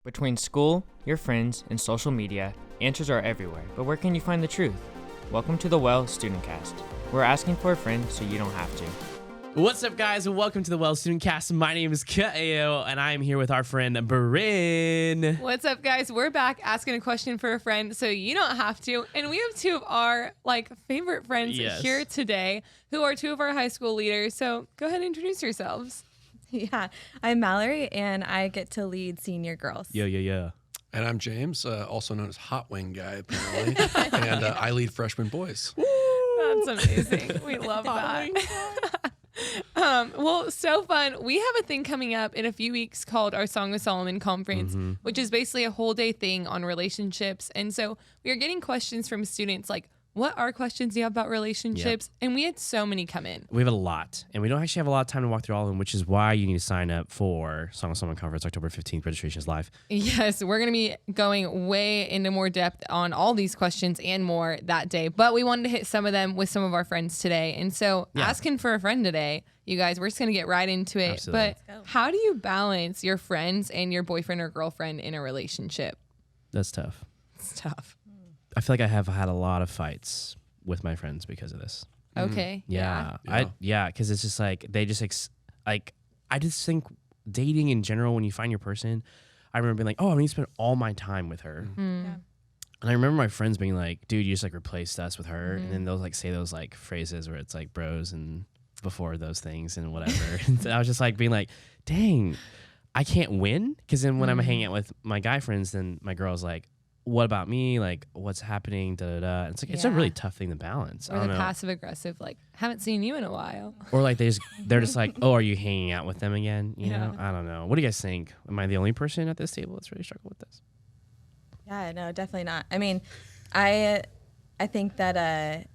Between school, your friends, and social media, answers are everywhere, but where can you find the truth? Welcome to the Well StudentCast. We're asking for a friend so you don't have to. What's up, guys, and welcome to the Well StudentCast. My name is Kaeo, and I am here with our friend Bryn. What's up, guys? We're back asking a question for a friend so you don't have to. And we have two of our favorite friends here today who are two of our high school leaders. So go ahead and introduce yourselves. Yeah, I'm Mallory, and I get to lead senior girls. Yeah. And I'm James, also known as Hot Wing Guy, apparently. And I lead freshman boys. That's amazing. We love that. Well, so fun. We have a thing coming up in a few weeks called our Song of Solomon Conference, which is basically a whole day thing on relationships. And so we are getting questions from students like, what are questions you have about relationships? Yep. And we had so many come in. We have a lot, and we don't actually have a lot of time to walk through all of them, which is why you need to sign up for Song of Solomon Conference, October 15th. Registration is live. Yes, we're going to be going way into more depth on all these questions and more that day, but we wanted to hit some of them with some of our friends today. And so asking for a friend today, you guys, we're just going to get right into it. Absolutely. But how do you balance your friends and your boyfriend or girlfriend in a relationship? That's tough. It's tough. I feel like I have had a lot of fights with my friends because of this. Okay. Yeah. Because it's just like they just I just think dating in general, when you find your person, I remember being like, oh, I'm going to spend all my time with her. Mm. Yeah. And I remember my friends being like, dude, you just replaced us with her. And then they'll say those phrases where it's like bros and before those things and whatever. And I was just being like, dang, I can't win. Because then when I'm hanging out with my guy friends, then my girl's like, what about me? What's happening? And it's it's a really tough thing to balance. Or the passive aggressive, haven't seen you in a while. Or they're just like, oh, are you hanging out with them again? You know, I don't know. What do you guys think? Am I the only person at this table that's really struggled with this? Yeah, no, definitely not. I mean, I think that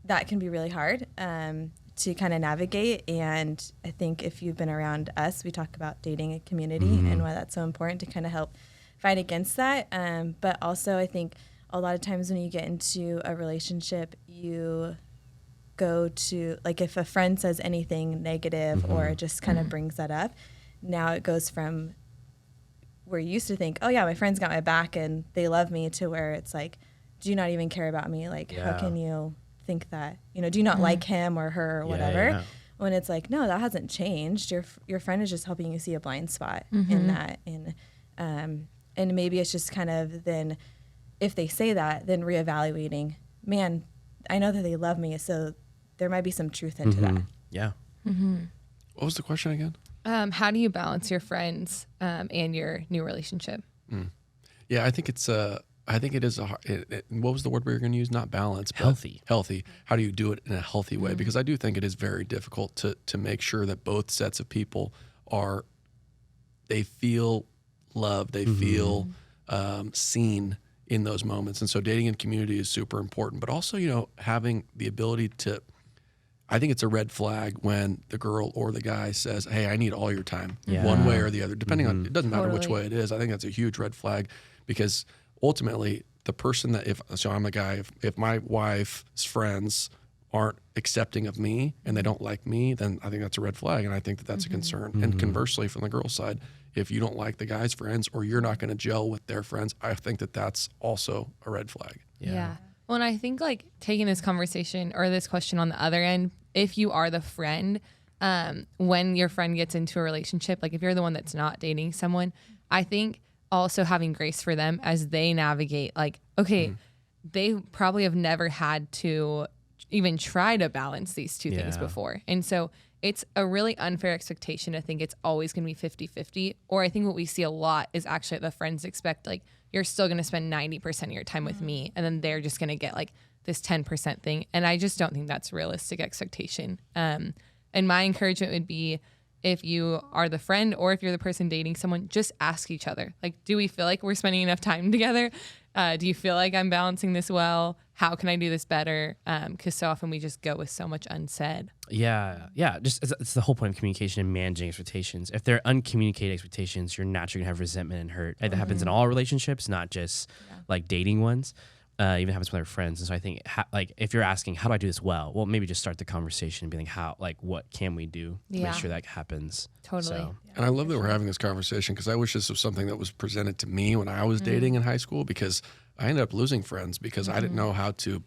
that can be really hard to kind of navigate. And I think if you've been around us, we talk about dating a community and why that's so important to kind of help fight against that. But also I think a lot of times when you get into a relationship, you go to, if a friend says anything negative or just kind of brings that up, now it goes from where you used to think, oh yeah, my friend's got my back and they love me, to where it's like, do you not even care about me? How can you think that, do you not like him or her or whatever? Yeah. When it's like, no, that hasn't changed. Your friend is just helping you see a blind spot in that. And maybe it's just kind of then, if they say that, then reevaluating, man, I know that they love me, so there might be some truth into that. Yeah. What was the question again? How do you balance your friends and your new relationship? Yeah, I think it's it is what was the word we were going to use? Not balance, but healthy. How do you do it in a healthy way? Because I do think it is very difficult to make sure that both sets of people they feel love, they feel seen in those moments. And so dating in community is super important, but also, having the ability to, I think it's a red flag when the girl or the guy says, hey, I need all your time, one way or the other, depending on, it doesn't matter which way it is. I think that's a huge red flag, because ultimately the person that, I'm the guy, if my wife's friends aren't accepting of me and they don't like me, then I think that's a red flag. And I think that that's a concern. And conversely, from the girl's side, if you don't like the guy's friends or you're not going to gel with their friends, I think that that's also a red flag. Yeah. Well, and I think taking this conversation or this question on the other end, if you are the friend, when your friend gets into a relationship, if you're the one that's not dating someone, I think also having grace for them as they navigate, they probably have never had to even try to balance these two things before. And so it's a really unfair expectation to think it's always going to be 50-50. Or I think what we see a lot is actually the friends expect, you're still going to spend 90% of your time with me, and then they're just going to get this 10% thing. And I just don't think that's a realistic expectation. And my encouragement would be, if you are the friend or if you're the person dating someone, just ask each other, do we feel like we're spending enough time together? Do you feel like I'm balancing this well? How can I do this better? Because so often we just go with so much unsaid. Yeah. Just it's the whole point of communication and managing expectations. If they're uncommunicated expectations, you're naturally gonna have resentment and hurt. That happens in all relationships, not just dating ones. even happens with our friends. And so I think like if you're asking, how do I do this well? Well, maybe just start the conversation and be like, what can we do to make sure that happens? Totally. So. And I love that we're having this conversation because I wish this was something that was presented to me when I was dating in high school, because I ended up losing friends because I didn't know how to,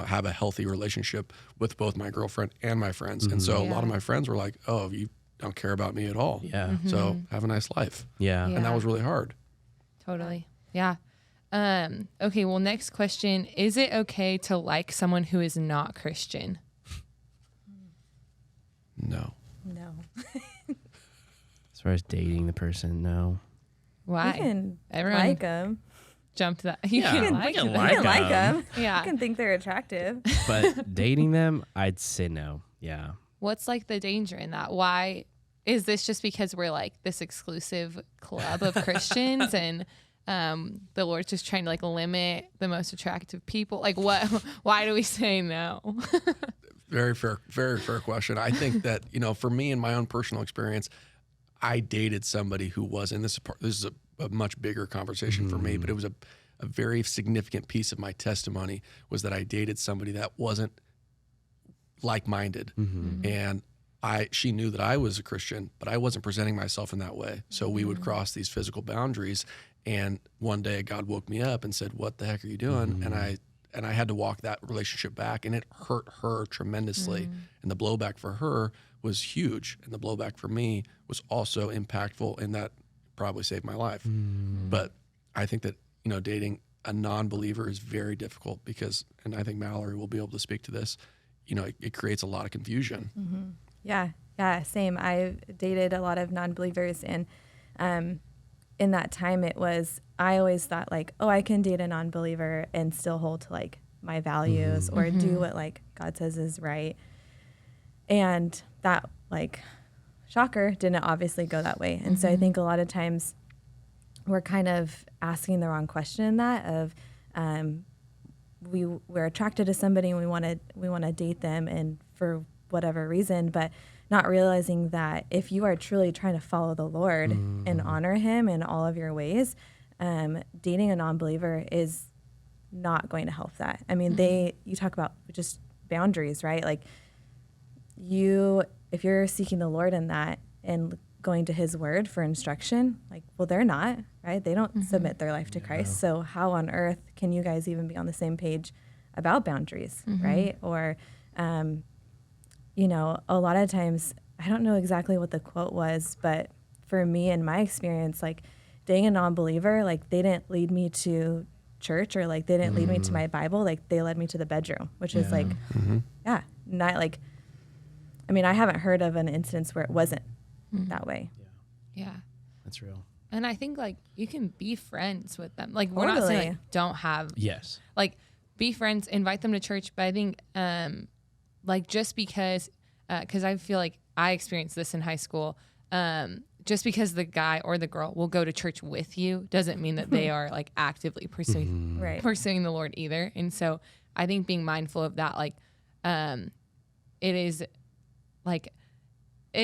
have a healthy relationship with both my girlfriend and my friends. And so a lot of my friends were like, oh, you don't care about me at all. Yeah. So have a nice life. Yeah. And that was really hard. Totally. Yeah. Okay. Well, next question. Is it okay to like someone who is not Christian? No. As far as dating the person, no. Why? You can Everyone like them. jump to that. Yeah, can we like can them. like You can like them. Yeah. You can think they're attractive. But dating them, I'd say no. Yeah. What's like the danger in that? Why is this just because we're like this exclusive club of Christians and the Lord's just trying to like limit the most attractive people? Like what? Why do we say no? Very fair question. I think that, for me in my own personal experience, I dated somebody who was, and this is a much bigger conversation for me, but it was a very significant piece of my testimony was that I dated somebody that wasn't like-minded. And she knew that I was a Christian, but I wasn't presenting myself in that way. So we would cross these physical boundaries. And one day God woke me up and said, what the heck are you doing? And I had to walk that relationship back, and it hurt her tremendously. And the blowback for her was huge. And the blowback for me was also impactful, and that probably saved my life. But I think that, dating a non-believer is very difficult because, and I think Mallory will be able to speak to this, it creates a lot of confusion. Yeah, same. I dated a lot of non-believers, and in that time I always thought like, oh, I can date a non-believer and still hold to like my values or do what like God says is right. And that like, shocker, didn't obviously go that way. And so I think a lot of times we're kind of asking the wrong question in that of we're attracted to somebody and we want to date them and for whatever reason, but not realizing that if you are truly trying to follow the Lord and honor him in all of your ways, dating a non-believer is not going to help that. I mean, you talk about just boundaries, right? Like if you're seeking the Lord in that and going to his word for instruction, like, well, they're not, right? They don't submit their life to Christ. So how on earth can you guys even be on the same page about boundaries, right? Or, a lot of times, I don't know exactly what the quote was, but for me, in my experience, like dating a non-believer, like they didn't lead me to church or like they didn't lead me to my Bible, like they led me to the bedroom, which is like, not like, I mean, I haven't heard of an instance where it wasn't that way. Yeah. That's real. And I think like you can be friends with them. Like we're not saying like, don't have, like be friends, invite them to church. But I think like just because I feel like I experienced this in high school, just because the guy or the girl will go to church with you doesn't mean that they are like actively pursuing the Lord either. And so I think being mindful of that, like it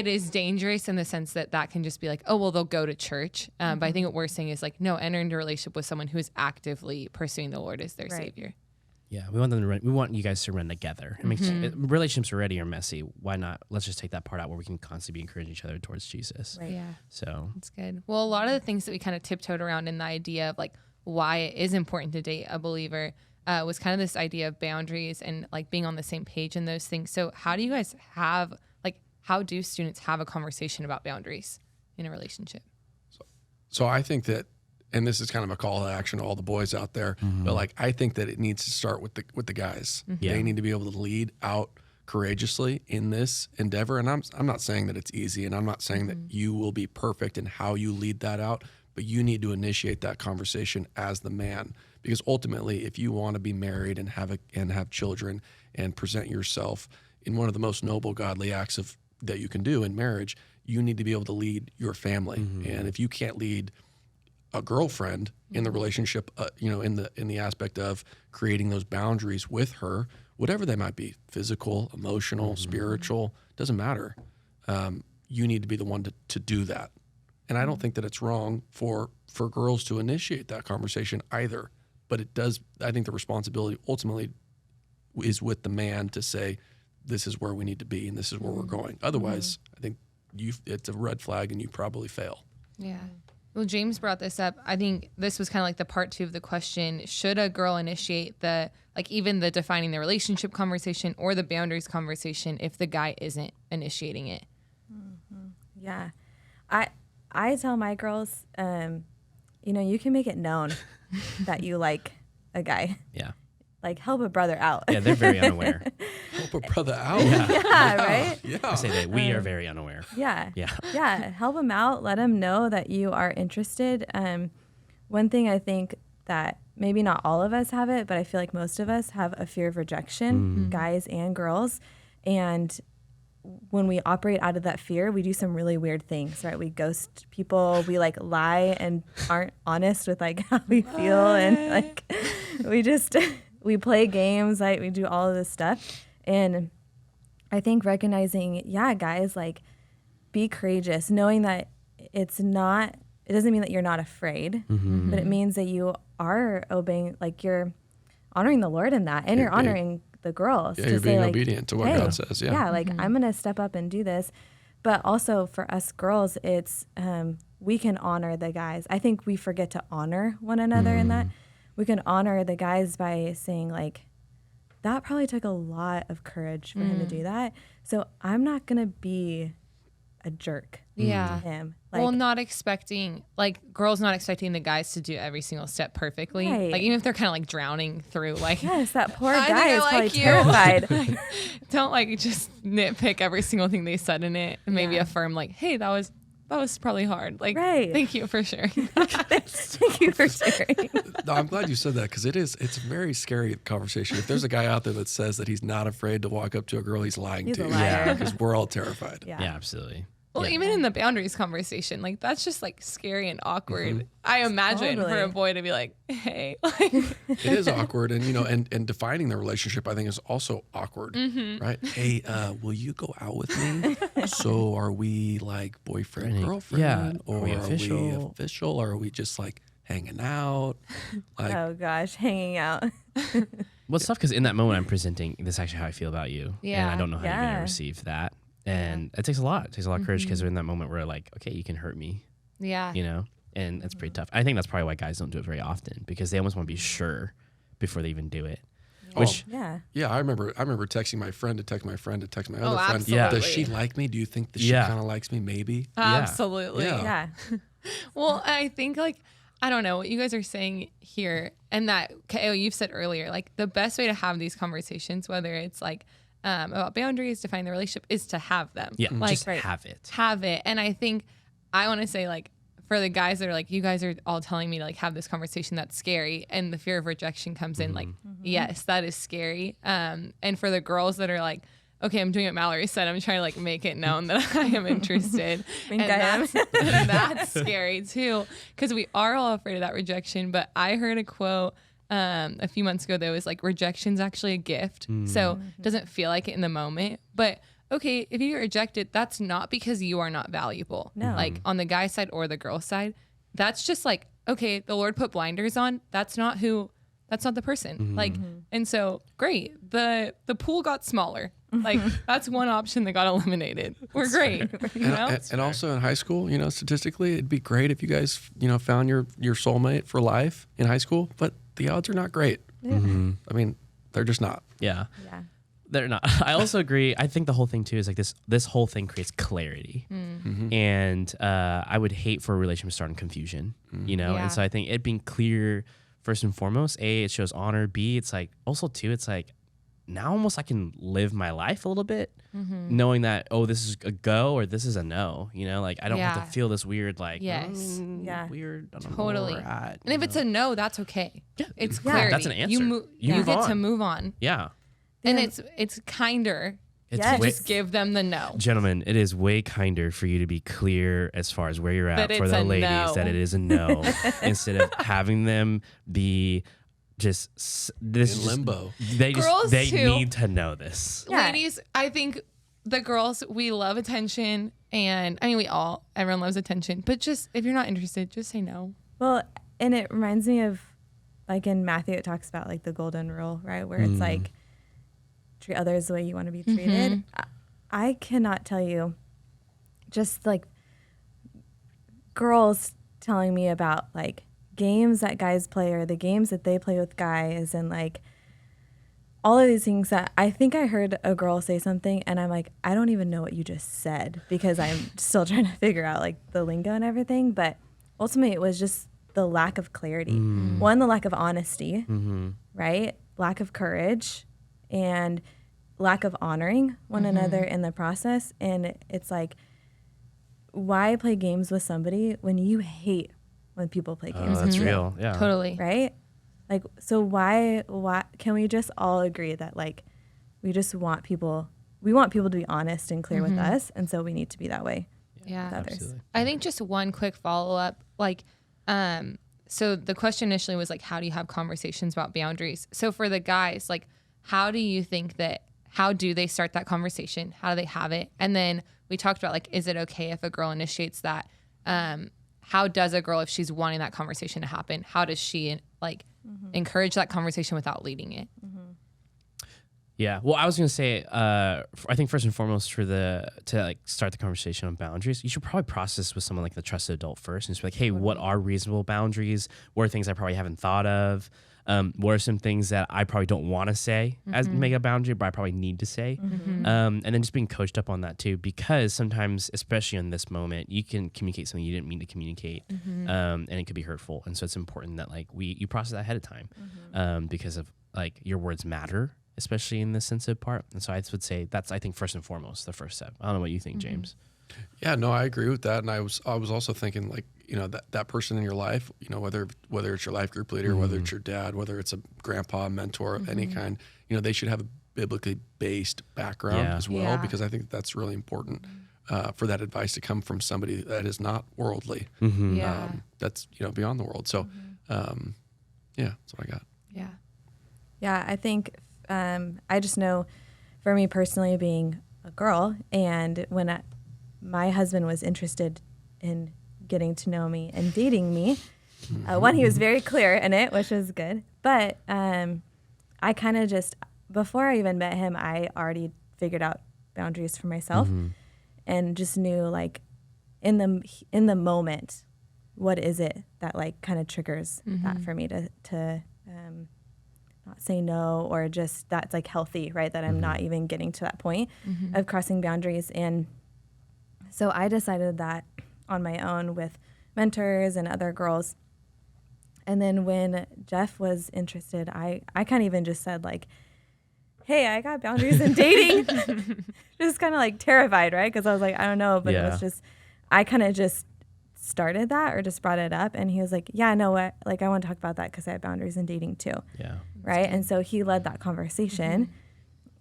is dangerous in the sense that can just be like, oh, well, they'll go to church. But I think what we're saying is like, no, enter into a relationship with someone who is actively pursuing the Lord as their savior. Yeah, we want them to run. We want you guys to run together. I mean, relationships already are messy. Why not? Let's just take that part out where we can constantly be encouraging each other towards Jesus. Right. Yeah. So that's good. Well, a lot of the things that we kind of tiptoed around in the idea of like why it is important to date a believer was kind of this idea of boundaries and like being on the same page in those things. So how do you guys how do students have a conversation about boundaries in a relationship? So I think that, and this is kind of a call to action to all the boys out there, but like I think that it needs to start with the guys. They need to be able to lead out courageously in this endeavor. And I'm not saying that it's easy, and I'm not saying that you will be perfect in how you lead that out, but you need to initiate that conversation as the man, because ultimately, if you want to be married and have children and present yourself in one of the most noble godly acts that you can do in marriage, you need to be able to lead your family. And if you can't lead a girlfriend in the relationship, in the aspect of creating those boundaries with her, whatever they might be, physical, emotional, spiritual, doesn't matter. You need to be the one to do that. And I don't think that it's wrong for girls to initiate that conversation either. but it does. I think the responsibility ultimately is with the man to say, this is where we need to be and this is where we're going. Otherwise, I think it's a red flag and you probably fail. Yeah. Well, James brought this up. I think this was kind of like the part 2 of the question. Should a girl initiate even the defining the relationship conversation or the boundaries conversation if the guy isn't initiating it? Yeah. I tell my girls, you can make it known that you like a guy. Yeah. Like, help a brother out. Yeah, they're very unaware. Help a brother out. Yeah, right? Yeah. I say that we are very unaware. Yeah. Yeah. Yeah. Help him out. Let him know that you are interested. One thing I think that maybe not all of us have it, but I feel like most of us have a fear of rejection, guys and girls. And when we operate out of that fear, we do some really weird things, right? We ghost people. We lie and aren't honest with how we feel. And we play games, we do all of this stuff. And I think recognizing, guys, be courageous, knowing that it doesn't mean that you're not afraid, but it means that you are obeying, you're honoring the Lord in that, and you're honoring the girls. Yeah, you're being obedient to what God says. Yeah. Yeah, I'm going to step up and do this. But also for us girls, it's, we can honor the guys. I think we forget to honor one another in that. We can honor the guys by saying, that probably took a lot of courage for him to do that. So I'm not going to be a jerk to him. Not expecting, girls not expecting the guys to do every single step perfectly. Right. Even if they're kind of drowning through, yes, that poor I guy think is I probably like you. terrified. Don't just nitpick every single thing they said in it and maybe affirm, hey, that was probably hard. Right. Thank you for sharing. Thank you for sharing. No, I'm glad you said that because it's a very scary conversation. If there's a guy out there that says that he's not afraid to walk up to a girl, he's lying He's to a you. liar. Yeah, because we're all terrified. Yeah, absolutely. Well, even in the boundaries conversation, that's just scary and awkward. I imagine for a boy to be hey. It is awkward. And, and defining the relationship, I think, is also awkward, right? Hey, will you go out with me? So are we boyfriend, girlfriend? Yeah. Or are we official? Or are we just hanging out? Oh, gosh, hanging out. Well, it's tough because in that moment I'm presenting, this is actually how I feel about you. Yeah. And I don't know how you're going to receive that. And it takes a lot. It takes a lot of courage because we're in that moment where okay, you can hurt me. Yeah. And that's pretty tough. I think that's probably why guys don't do it very often because they almost want to be sure before they even do it. Which yeah, I remember texting my friend to text my friend to text my other friend. Absolutely. Yeah. Does she like me? Do you think that she kind of likes me? Maybe. Absolutely. Yeah. Well, I think I don't know what you guys are saying here, and that you've said earlier, the best way to have these conversations, whether it's about boundaries, defining the relationship, is to have them. Yeah, just have it. Have it. And I think I want to say for the guys that are you guys are all telling me to have this conversation, that's scary, and the fear of rejection comes in yes, that is scary. And for the girls that are okay, I'm doing what Mallory said, I'm trying to make it known that I am interested. And that's scary too, because we are all afraid of that rejection. But I heard a quote a few months ago that was rejection's actually a gift. So it doesn't feel like it in the moment. But okay, if you get rejected, that's not because you are not valuable. No. On the guy side or the girl side, that's just okay, the Lord put blinders on. That's not the person. And so great. The pool got smaller. That's one option that got eliminated. We're great. And also in high school, statistically, it'd be great if you guys, found your soulmate for life in high school, but the odds are not great. Yeah. I mean, they're just not. Yeah. They're not. I also agree. I think the whole thing too is this whole thing creates clarity. And I would hate for a relationship to start in confusion, Yeah. And so I think it being clear first and foremost, A, it shows honor. B, it's also too, it's now almost I can live my life a little bit knowing that, this is a go or this is a no, I don't have to feel this weird, yes. weird. I don't Totally. know where we're at, and if it's a no, that's okay. Yeah. It's clarity. That's an answer. You move get on. to move on. Yeah. And it's kinder. It's Yes. Just give them the no. Gentlemen, it is way kinder for you to be clear as far as where you're at That for it's the a ladies no. that it is a no instead of having them be just this In limbo. They Girls, they too. need to know this. Yeah. Ladies, I think the girls, we love attention, and everyone loves attention, but just if you're not interested, just say no. Well, and it reminds me of like in Matthew, it talks about like the golden rule, right? Where it's like, treat others the way you want to be treated. I cannot tell you, just like girls telling me about like games that guys play or the games that they play with guys and like all of these things that I think I heard a girl say something and I'm like, I don't even know what you just said because I'm still trying to figure out like the lingo and everything. But ultimately it was just the lack of clarity. One, the lack of honesty, right? Lack of courage and lack of honoring one another in the process. And it's like, why play games with somebody when you hate when people play games? That's real. Yeah. Totally. Right? Like, so why can we just all agree that like we want people to be honest and clear with us, and so we need to be that way with others. Absolutely. I think just one quick follow-up, like, so the question initially was like, how do you have conversations about boundaries? So for the guys, like, how do they start that conversation? How do they have it? And then we talked about like, is it okay if a girl initiates that? How does a girl, if she's wanting that conversation to happen, how does she like encourage that conversation without leading it? Yeah. Well, I was going to say, I think first and foremost to like start the conversation on boundaries, you should probably process with someone like the trusted adult first and just be like, hey, what are reasonable boundaries? What are things I probably haven't thought of? What are some things that I probably don't want to say as make a boundary, but I probably need to say? And then just being coached up on that too, because sometimes, especially in this moment, you can communicate something you didn't mean to communicate, and it could be hurtful. And so it's important that like you process that ahead of time, because of like your words matter, especially in the sensitive part. And so I would say that's, I think, first and foremost, the first step. I don't know what you think, James. Yeah, no, I agree with that. And I was also thinking like, that person in your life, whether it's your life group leader, whether it's your dad, whether it's a grandpa, mentor of any kind, they should have a biblically based background as well, because I think that's really important for that advice to come from somebody that is not worldly, that's, beyond the world. So, that's what I got. Yeah, I think I just know for me personally being a girl, and when my husband was interested in getting to know me and dating me, one, he was very clear in it, which was good. But I kind of just, before I even met him, I already figured out boundaries for myself and just knew like in the moment, what is it that like kind of triggers that for me to not say no, or just that's like healthy, right? That I'm not even getting to that point of crossing boundaries. And so I decided that on my own with mentors and other girls. And then when Jeff was interested, I kind of even just said like, hey, I got boundaries in dating. Just kind of like terrified, right? Because I was like, I don't know. But it was just, I kind of just started that or just brought it up. And he was like, yeah, no, what? Like, I want to talk about that because I have boundaries in dating too. Yeah. Right. And so he led that conversation.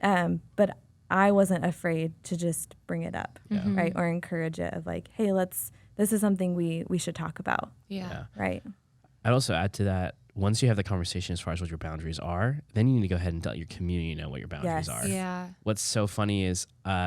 But I wasn't afraid to just bring it up, right? Or encourage it of like, hey, this is something we should talk about. Yeah. Right. I'd also add to that, once you have the conversation as far as what your boundaries are, then you need to go ahead and let your community know what your boundaries are. Yeah. What's so funny is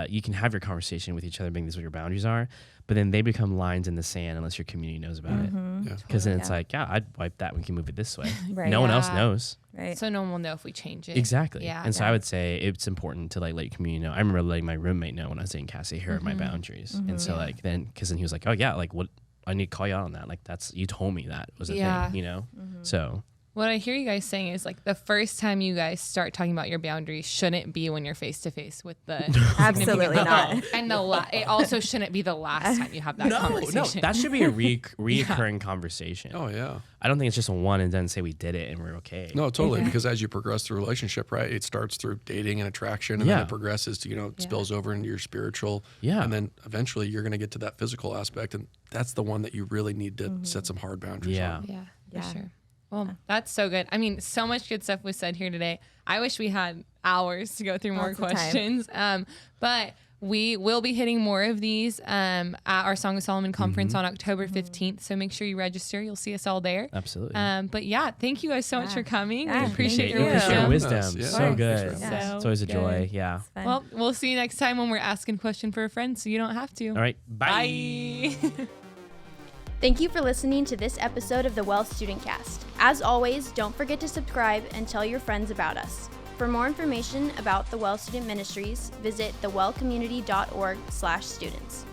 you can have your conversation with each other, being this is what your boundaries are, but then they become lines in the sand unless your community knows about it. Because then it's like, I'd wipe that. We can move it this way. No one else knows. Right. So no one will know if we change it. Exactly. Yeah. And so I would say it's important to like let your community know. I remember letting my roommate know when I was dating Cassie, here are my boundaries. And so like because then he was like, oh yeah, like what? I need to call you out on that. Like you told me that was a thing, So what I hear you guys saying is like the first time you guys start talking about your boundaries shouldn't be when you're face to face with the absolutely not. And it also shouldn't be the last time you have that conversation. No, that should be a reoccurring conversation. Oh yeah. I don't think it's just a one and then say we did it and we're okay. No, totally. Because as you progress through a relationship, right, it starts through dating and attraction, and then it progresses to, it spills over into your spiritual. Yeah. And then eventually you're going to get to that physical aspect. And that's the one that you really need to set some hard boundaries on. Yeah, for sure. Well, that's so good. I mean, so much good stuff was said here today. I wish we had hours to go through more questions. But we will be hitting more of these at our Song of Solomon conference on October 15th. So make sure you register. You'll see us all there. Absolutely. But yeah, thank you guys so much for coming. Yeah, we appreciate your wisdom. Yeah. So good. Yeah. It's always a joy. Yeah. Well, we'll see you next time when we're asking a question for a friend so you don't have to. All right. Bye. Thank you for listening to this episode of the Well StudentCast. As always, don't forget to subscribe and tell your friends about us. For more information about the Well Student Ministries, visit thewellcommunity.org/students.